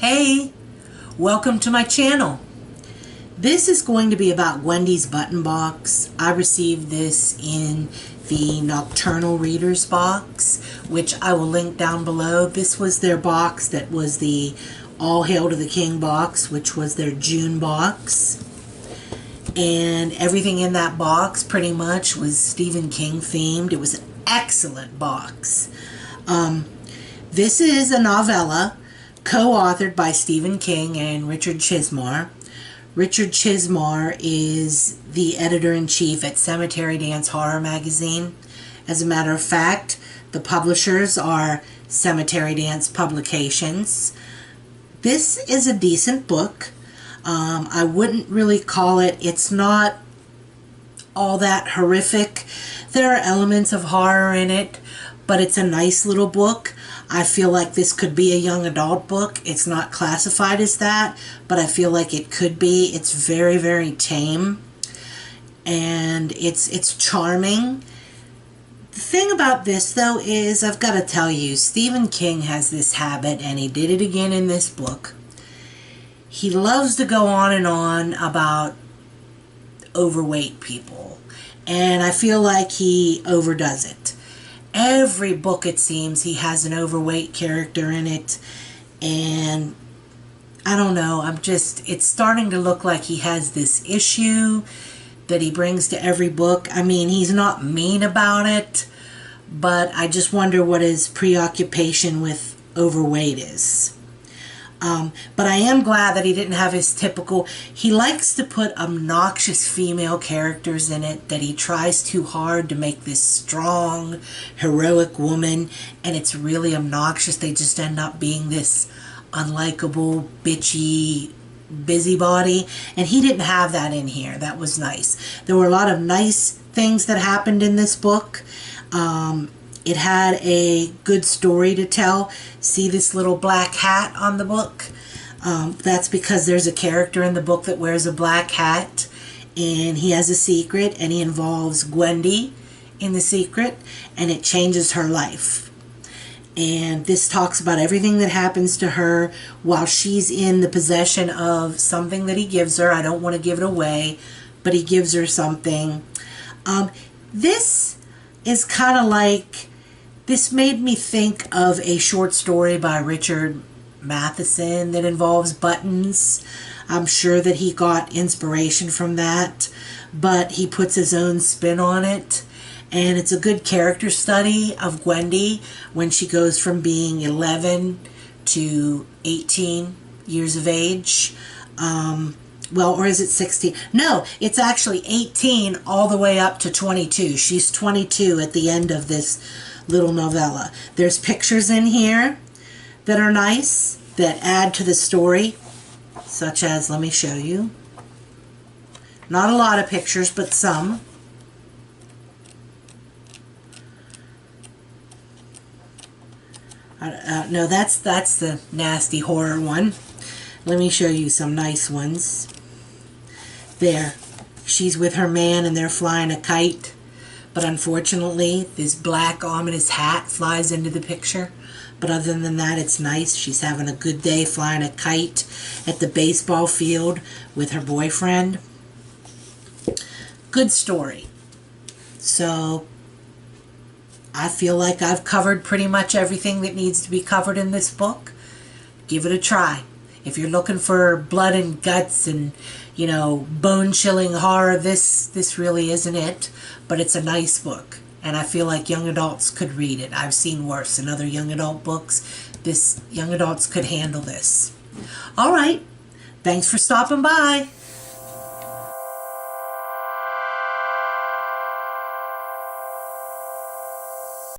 Hey, welcome to my channel. This is going to be about Gwendy's button box. I received this in the Nocturnal Readers box, which I will link down below. This was their box that was the All Hail to the King box, which was their June box. And everything in that box pretty much was Stephen King themed. It was an excellent box. This is a novella co-authored by Stephen King and Richard Chizmar. Richard Chizmar is the editor-in-chief at Cemetery Dance Horror magazine. As a matter of fact, the publishers are Cemetery Dance Publications. This is a decent book. I wouldn't really call it, it's not all that horrific. There are elements of horror in it, but it's a nice little book. I feel like this could be a young adult book. It's not classified as that, but I feel like it could be. It's very, very tame, and it's charming. The thing about this, though, is I've got to tell you, Stephen King has this habit, and he did it again in this book. He loves to go on and on about overweight people, and I feel like he overdoes it. Every book, it seems, he has an overweight character in it, and I don't know, it's starting to look like he has this issue that he brings to every book. I mean, he's not mean about it, but I just wonder what his preoccupation with overweight is. But I am glad that he didn't have his typical, he likes to put obnoxious female characters in it, that he tries too hard to make this strong, heroic woman, and it's really obnoxious. They just end up being this unlikable, bitchy busybody, and he didn't have that in here. That was nice. There were a lot of nice things that happened in this book. It had a good story to tell. See this little black hat on the book? That's because there's a character in the book that wears a black hat, and he has a secret, and he involves Gwendy in the secret, and it changes her life. And this talks about everything that happens to her while she's in the possession of something that he gives her. I don't want to give it away, but he gives her something. This is kind of like, this made me think of a short story by Richard Matheson that involves buttons. I'm sure that he got inspiration from that, but he puts his own spin on it. And it's a good character study of Gwendy when she goes from being 11 to 18 years of age. Well, or is it 16? No, it's actually 18 all the way up to 22. She's 22 at the end of this little novella. There's pictures in here that are nice, that add to the story, such as, let me show you. Not a lot of pictures, but some. No, that's the nasty horror one. Let me show you some nice ones. There, she's with her man and they're flying a kite, but unfortunately this black ominous hat flies into the picture. But other than that, it's nice. She's having a good day flying a kite at the baseball field with her boyfriend. Good story. So I feel like I've covered pretty much everything that needs to be covered in this book. Give it a try. If you're looking for blood and guts and, you know, bone-chilling horror, this really isn't it. But it's a nice book, and I feel like young adults could read it. I've seen worse in other young adult books. Young adults could handle this. All right. Thanks for stopping by.